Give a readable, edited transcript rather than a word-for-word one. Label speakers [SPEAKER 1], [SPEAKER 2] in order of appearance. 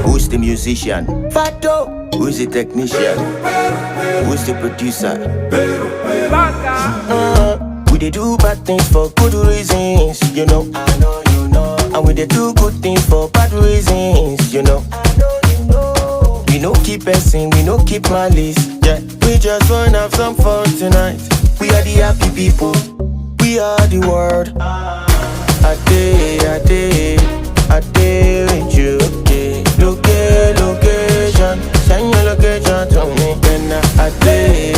[SPEAKER 1] Who's the musician? Fato. Who's the technician? Who's the producer? We dey do bad things for good reasons, you know. I know you know. And we dey do good things for bad reasons, you know. I know you know. We no keep passing, we no keep malice, yeah. We just wanna have some fun tonight. We are the happy people, we are the world. I day with you. Location, send your location to me. Then I day